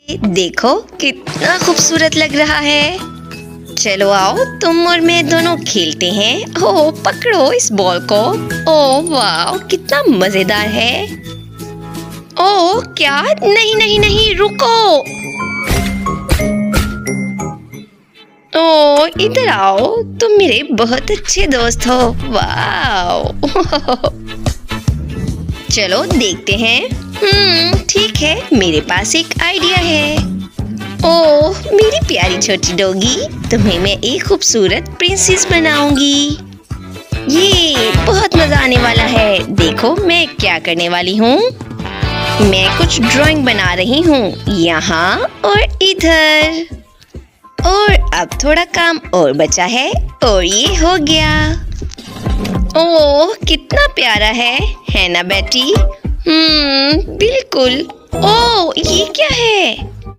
देखो कितना खूबसूरत लग रहा है। चलो आओ, तुम और मैं दोनों खेलते हैं। ओ पकड़ो इस बॉल को। ओ वाह, कितना मजेदार है। ओ क्या, नहीं नहीं नहीं, रुको। ओ इधर आओ, तुम मेरे बहुत अच्छे दोस्त हो। वाह चलो देखते हैं। ठीक है, मेरे पास एक आइडिया है। ओह मेरी प्यारी छोटी डॉगी, तुम्हें मैं एक खूबसूरत प्रिंसेस बनाऊंगी। ये बहुत मजा आने वाला है। देखो मैं क्या करने वाली हूँ। मैं कुछ ड्राइंग बना रही हूँ, यहाँ और इधर। और अब थोड़ा काम और बचा है और ये हो गया। ओह कितना प्यारा है ना बेटी? बिल्कुल। ओह ये क्या है?